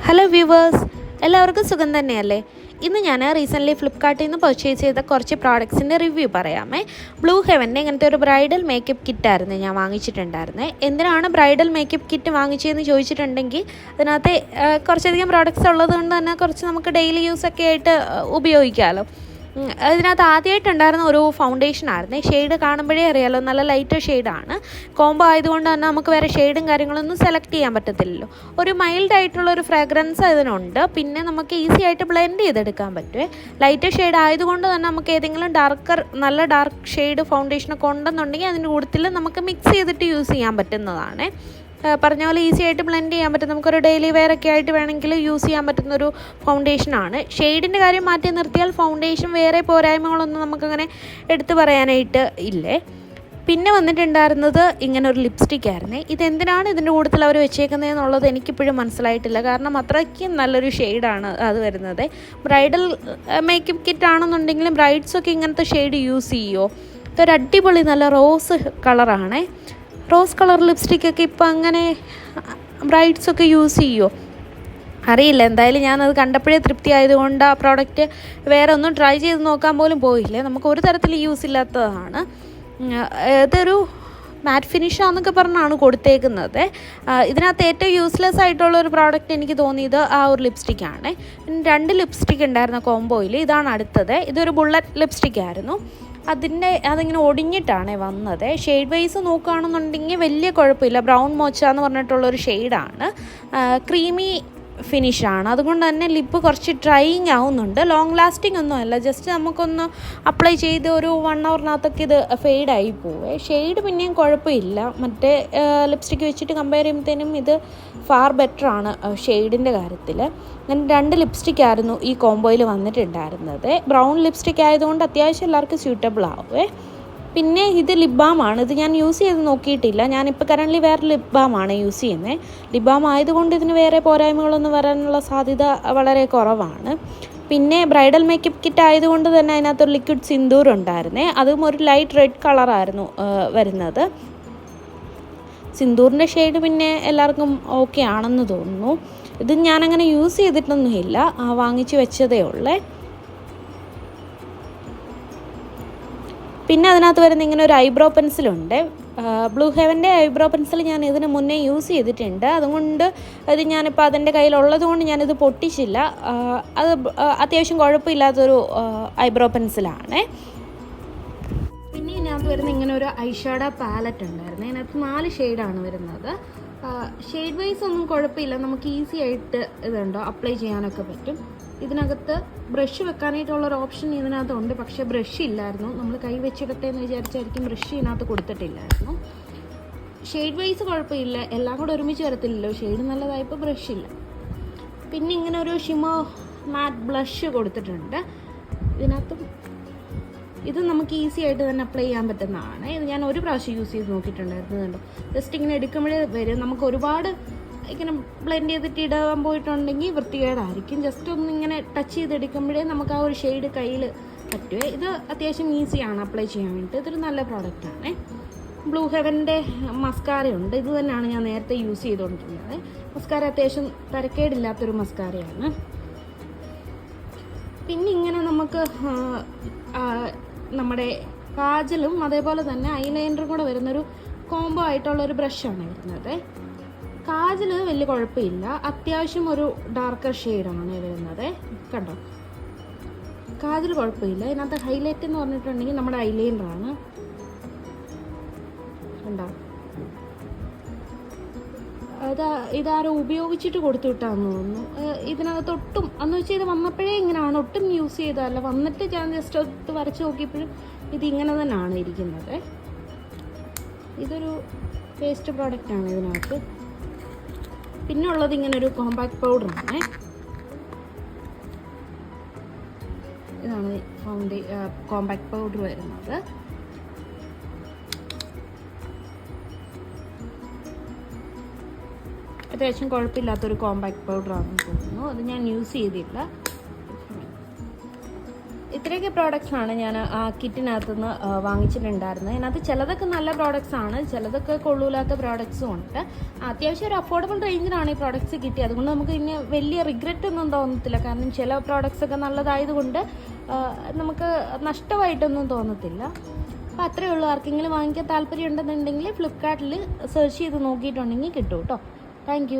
Hello viewers, എല്ലാവർക്കും സുഖം തന്നെയല്ലേ? ഇന്ന് ഞാൻ റീസെൻ്റ്ലി ഫ്ലിപ്കാർട്ടിൽ നിന്ന് പർച്ചേസ് ചെയ്ത കുറച്ച് പ്രോഡക്ട്സിൻ്റെ റിവ്യൂ പറയാമേ. ബ്ലൂ ഹെവൻ്റെ ഇങ്ങനത്തെ ഒരു ബ്രൈഡൽ മേക്കപ്പ് കിറ്റായിരുന്നു ഞാൻ വാങ്ങിച്ചിട്ടുണ്ടായിരുന്നത്. എന്തിനാണ് ബ്രൈഡൽ മേക്കപ്പ് കിറ്റ് വാങ്ങിച്ചതെന്ന് ചോദിച്ചിട്ടുണ്ടെങ്കിൽ അതിനകത്ത് കുറച്ചധികം പ്രോഡക്ട്സ് ഉള്ളത് കൊണ്ട് തന്നെ കുറച്ച് നമുക്ക് ഡെയിലി യൂസൊക്കെ ആയിട്ട് ഉപയോഗിക്കാമല്ലോ. അതിനകത്ത് ആദ്യമായിട്ടുണ്ടായിരുന്ന ഒരു ഫൗണ്ടേഷനായിരുന്നു. ഷെയ്ഡ് കാണുമ്പോഴേ അറിയാമല്ലോ, നല്ല ലൈറ്റ് ഷെയ്ഡാണ്. കോംബോ ആയതുകൊണ്ട് തന്നെ നമുക്ക് വേറെ ഷെയ്ഡും കാര്യങ്ങളൊന്നും സെലക്ട് ചെയ്യാൻ പറ്റത്തില്ലല്ലോ. ഒരു മൈൽഡായിട്ടുള്ളൊരു ഫ്രാഗ്രൻസ് ഇതിനുണ്ട്. പിന്നെ നമുക്ക് ഈസി ആയിട്ട് ബ്ലെൻഡ് ചെയ്തെടുക്കാൻ പറ്റുമേ. ലൈറ്റ് ഷെയ്ഡ് ആയതുകൊണ്ട് തന്നെ നമുക്ക് ഏതെങ്കിലും നല്ല ഡാർക്ക് ഷെയ്ഡ് ഫൗണ്ടേഷനൊക്കെ ഉണ്ടെന്നുണ്ടെങ്കിൽ അതിൻ്റെ കൂട്ടത്തിൽ നമുക്ക് മിക്സ് ചെയ്തിട്ട് യൂസ് ചെയ്യാൻ പറ്റുന്നതാണ്. പറഞ്ഞ പോലെ ഈസി ആയിട്ട് ബ്ലെൻഡ് ചെയ്യാൻ പറ്റും. നമുക്കൊരു ഡെയിലി വെയർ ഒക്കെ ആയിട്ട് വേണമെങ്കിൽ യൂസ് ചെയ്യാൻ പറ്റുന്നൊരു ഫൗണ്ടേഷനാണ്. ഷെയ്ഡിൻ്റെ കാര്യം മാറ്റി നിർത്തിയാൽ ഫൗണ്ടേഷൻ വേറെ പോരായ്മകളൊന്നും നമുക്കങ്ങനെ എടുത്തു പറയാനായിട്ട് ഇല്ലേ. പിന്നെ വന്നിട്ടുണ്ടായിരുന്നത് ഇങ്ങനെ ഒരു ലിപ്സ്റ്റിക് ആയിരുന്നേ. ഇതെന്തിനാണ് ഇതിൻ്റെ കൂട്ടത്തിൽ അവർ വെച്ചേക്കുന്നതെന്നുള്ളത് എനിക്കിപ്പോഴും മനസ്സിലായിട്ടില്ല. കാരണം അത്രയ്ക്കും നല്ലൊരു ഷെയ്ഡാണ് അത് വരുന്നത്. ബ്രൈഡൽ മേക്കപ്പ് കിറ്റ് ആണെന്നുണ്ടെങ്കിലും ബ്രൈഡ്സൊക്കെ ഇങ്ങനത്തെ ഷെയ്ഡ് യൂസ് ചെയ്യുമോ? ഇതൊരു അടിപൊളി നല്ല റോസ് കളറാണേ. റോസ് കളർ ലിപ്സ്റ്റിക്കൊക്കെ ഇപ്പോൾ അങ്ങനെ ബ്രൈഡ്സൊക്കെ യൂസ് ചെയ്യുമോ അറിയില്ല. എന്തായാലും ഞാനത് കണ്ടപ്പോഴേ തൃപ്തി ആയതുകൊണ്ട് ആ പ്രോഡക്റ്റ് വേറെ ഒന്നും ട്രൈ ചെയ്ത് നോക്കാൻ പോലും പോയില്ലേ. നമുക്ക് ഒരു തരത്തിൽ യൂസ് ഇല്ലാത്തതാണ്. ഇതൊരു മാറ്റ് ഫിനിഷാന്നൊക്കെ പറഞ്ഞാണ് കൊടുത്തേക്കുന്നത്. ഇതിനകത്ത് ഏറ്റവും യൂസ്ലെസ് ആയിട്ടുള്ള ഒരു പ്രോഡക്റ്റ് എനിക്ക് തോന്നിയത് ആ ഒരു ലിപ്സ്റ്റിക്കാണ്. പിന്നെ 2 ലിപ്സ്റ്റിക് ഉണ്ടായിരുന്ന കോംബോയിൽ ഇതാണ് അടുത്തത്. ഇതൊരു ബുള്ളറ്റ് ലിപ്സ്റ്റിക് ആയിരുന്നു. അതിങ്ങനെ ഒടിഞ്ഞിട്ടാണ് വന്നത്. ഷെയ്ഡ് വൈസ് നോക്കുകയാണെന്നുണ്ടെങ്കിൽ വലിയ കുഴപ്പമില്ല. ബ്രൗൺ മോച്ച എന്ന് പറഞ്ഞിട്ടുള്ളൊരു ഷെയ്ഡാണ്. ക്രീമി ഫിനിഷാണ്. അതുകൊണ്ട് തന്നെ ലിപ്പ് കുറച്ച് ഡ്രൈയിങ് ആവുന്നുണ്ട്. ലോങ് ലാസ്റ്റിംഗ് ഒന്നും അല്ല. ജസ്റ്റ് നമുക്കൊന്ന് അപ്ലൈ ചെയ്ത് ഒരു 1 ഹവറിനകത്തൊക്കെ ഇത് ഫെയ്ഡായി പോവേ. ഷെയ്ഡ് പിന്നെയും കുഴപ്പമില്ല. മറ്റേ ലിപ്സ്റ്റിക്ക് വെച്ചിട്ട് കമ്പയർ ചെയ്യുമ്പോഴത്തേനും ഇത് ഫാർ ബെറ്ററാണ് ഷെയ്ഡിൻ്റെ കാര്യത്തിൽ. അങ്ങനെ 2 ലിപ്സ്റ്റിക് ആയിരുന്നു ഈ കോംബോയിൽ വന്നിട്ടുണ്ടായിരുന്നത്. ബ്രൗൺ ലിപ്സ്റ്റിക് ആയതുകൊണ്ട് അത്യാവശ്യം എല്ലാവർക്കും സ്യൂട്ടബിൾ ആവുമേ. പിന്നെ ഇത് ലിപ് ബാമാണ്. ഇത് ഞാൻ യൂസ് ചെയ്ത് നോക്കിയിട്ടില്ല. ഞാനിപ്പോൾ കറൻ്റ്ലി വേറെ ലിപ് ബാമാണ് യൂസ് ചെയ്യുന്നത്. ലിപ് ബാം ആയതുകൊണ്ട് ഇതിന് വേറെ പോരായ്മകളൊന്നും വരാനുള്ള സാധ്യത വളരെ കുറവാണ്. പിന്നെ ബ്രൈഡൽ മേക്കപ്പ് കിറ്റ് ആയതുകൊണ്ട് തന്നെ അതിനകത്തൊരു ലിക്വിഡ് സിന്ദൂർ ഉണ്ടായിരുന്നേ. അതും ഒരു ലൈറ്റ് റെഡ് കളറായിരുന്നു വരുന്നത്. സിന്ദൂറിൻ്റെ ഷെയ്ഡ് പിന്നെ എല്ലാവർക്കും ഓക്കെ ആണെന്ന് തോന്നുന്നു. ഇത് ഞാനങ്ങനെ യൂസ് ചെയ്തിട്ടൊന്നുമില്ല, വാങ്ങിച്ച് വെച്ചതേ ഉള്ളേ. പിന്നെ അതിനകത്ത് വരുന്ന ഇങ്ങനെ ഒരു ഐബ്രോ പെൻസിലുണ്ട്. ബ്ലൂ ഹെവൻ്റെ ഐബ്രോ പെൻസിൽ ഞാൻ ഇതിന് മുന്നേ യൂസ് ചെയ്തിട്ടുണ്ട്. അതുകൊണ്ട് അത് ഞാനിപ്പോൾ അതിൻ്റെ കയ്യിലുള്ളത് കൊണ്ട് ഞാനിത് പൊട്ടിച്ചില്ല. അത് അത്യാവശ്യം കുഴപ്പമില്ലാത്തൊരു ഐബ്രോ പെൻസിലാണ്. പിന്നെ ഇതിനകത്ത് വരുന്ന ഇങ്ങനെ ഒരു ഐഷാഡോ പാലറ്റ് ഉണ്ടായിരുന്നു. ഇതിനകത്ത് 4 ഷെയ്ഡാണ് വരുന്നത്. ഷെയ്ഡ് വൈസ് ഒന്നും കുഴപ്പമില്ല. നമുക്ക് ഈസി ആയിട്ട് ഇതുണ്ടോ അപ്ലൈ ചെയ്യാനൊക്കെ പറ്റും. ഇതിനകത്ത് ബ്രഷ് വെക്കാനായിട്ടുള്ളൊരു ഓപ്ഷൻ ഇതിനകത്തുണ്ട്. പക്ഷേ ബ്രഷ് ഇല്ലായിരുന്നു. നമ്മൾ കൈ വെച്ചിടട്ടെ എന്ന് വിചാരിച്ചായിരിക്കും ബ്രഷ് ഇതിനകത്ത് കൊടുത്തിട്ടില്ലായിരുന്നു. ഷെയ്ഡ് വൈസ് കുഴപ്പമില്ല. എല്ലാം കൂടെ ഒരുമിച്ച് വരത്തില്ലല്ലോ. ഷെയ്ഡ് നല്ലതായപ്പോൾ ബ്രഷ് ഇല്ല. പിന്നെ ഇങ്ങനെ ഒരു ഷിമോ മാറ്റ് ബ്ലഷ് കൊടുത്തിട്ടുണ്ട് ഇതിനകത്തും. ഇത് നമുക്ക് ഈസി ആയിട്ട് തന്നെ അപ്ലൈ ചെയ്യാൻ പറ്റുന്നതാണ്. ഇത് ഞാൻ ഒരു പ്രാവശ്യം യൂസ് ചെയ്ത് നോക്കിയിട്ടുണ്ടായിരുന്നു. ജസ്റ്റ് ഇങ്ങനെ എടുക്കുമ്പോഴേ വരും. നമുക്ക് ഒരുപാട് ഇങ്ങനെ ബ്ലെൻഡ് ചെയ്തിട്ട് ഇടാൻ പോയിട്ടുണ്ടെങ്കിൽ വൃത്തികേടായിരിക്കും. ജസ്റ്റ് ഒന്ന് ഇങ്ങനെ ടച്ച് ചെയ്തെടുക്കുമ്പോഴേ നമുക്ക് ആ ഒരു ഷെയ്ഡ് കയ്യിൽ പറ്റുമേ. ഇത് അത്യാവശ്യം ഈസിയാണ് അപ്ലൈ ചെയ്യാൻ വേണ്ടിയിട്ട്. ഇതൊരു നല്ല പ്രോഡക്റ്റാണ്. ബ്ലൂ ഹെവൻ്റെ മസ്കാരയുണ്ട്. ഇത് തന്നെയാണ് ഞാൻ നേരത്തെ യൂസ് ചെയ്തുകൊണ്ടിരുന്നത്. മസ്കാര അത്യാവശ്യം തരക്കേടില്ലാത്തൊരു മസ്കാരയാണ്. പിന്നെ ഇങ്ങനെ നമുക്ക് നമ്മുടെ കാജലും അതേപോലെ തന്നെ ഐലൈനറും കൂടെ വരുന്നൊരു കോംബോ ആയിട്ടുള്ളൊരു ബ്രഷാണ് വരുന്നത്. കാജൽ വലിയ കുഴപ്പമില്ല. അത്യാവശ്യം ഒരു ഡാർക്കർ ഷെയ്ഡാണ് വരുന്നത്. കണ്ടോ, കാജൽ കുഴപ്പമില്ല. ഇതിനകത്ത് ഹൈലൈറ്റ് എന്ന് പറഞ്ഞിട്ടുണ്ടെങ്കിൽ നമ്മുടെ ഐലൈനറാണ്. കണ്ടോ, ഇതാരോ ഉപയോഗിച്ചിട്ട് കൊടുത്തു വിട്ടാന്ന് തോന്നുന്നു. ഇതിനകത്ത് ഒട്ടും എന്ന് വെച്ചാൽ ഇത് വന്നപ്പോഴേ ഇങ്ങനെയാണ്. ഒട്ടും യൂസ് ചെയ്തതല്ല. വന്നിട്ട് ഞാൻ ജസ്റ്റ് ഒട്ട് വരച്ച് നോക്കിയപ്പോഴും ഇതിങ്ങനെ തന്നെയാണ് ഇരിക്കുന്നത്. ഇതൊരു പേസ്റ്റ് പ്രോഡക്റ്റാണ് ഇതിനകത്ത്. പിന്നെ ഉള്ളത് ഇങ്ങനെ ഒരു കോമ്പാക്ട് പൗഡറാണ്. ഇതാണ് കോമ്പാക്ട് പൗഡർ വരുന്നത്. അത്യാവശ്യം കുഴപ്പമില്ലാത്തൊരു കോമ്പാക്ട് പൗഡറാണെന്ന് തോന്നുന്നു. അത് ഞാൻ യൂസ് ചെയ്തില്ല. ഇത്രയൊക്കെ പ്രോഡക്റ്റ്സാണ് ഞാൻ ആ കിറ്റിനകത്തുനിന്ന് വാങ്ങിച്ചിട്ടുണ്ടായിരുന്നത്. അതിനകത്ത് ചിലതൊക്കെ നല്ല പ്രോഡക്റ്റ്സ് ആണ്, ചിലതൊക്കെ കൊള്ളൂലാത്ത പ്രോഡക്റ്റ്സും ഉണ്ട്. അത്യാവശ്യം ഒരു അഫോർഡബിൾ റേഞ്ചിലാണ് ഈ പ്രോഡക്റ്റ്സ് കിട്ടിയത്. അതുകൊണ്ട് നമുക്ക് ഇനി വലിയ റിഗ്രറ്റ് ഒന്നും തോന്നത്തില്ല. കാരണം ചില പ്രോഡക്റ്റ്സ് ഒക്കെ നല്ലതായതുകൊണ്ട് നമുക്ക് നഷ്ടമായിട്ടൊന്നും തോന്നത്തില്ല. അപ്പോൾ അത്രയേ ഉള്ളൂ. ആർക്കെങ്കിലും വാങ്ങിക്കാൻ താല്പര്യം ഉണ്ടെന്നുണ്ടെങ്കിൽ ഫ്ലിപ്കാർട്ടിൽ സെർച്ച് ചെയ്ത് നോക്കിയിട്ടുണ്ടെങ്കിൽ കിട്ടും കേട്ടോ. താങ്ക്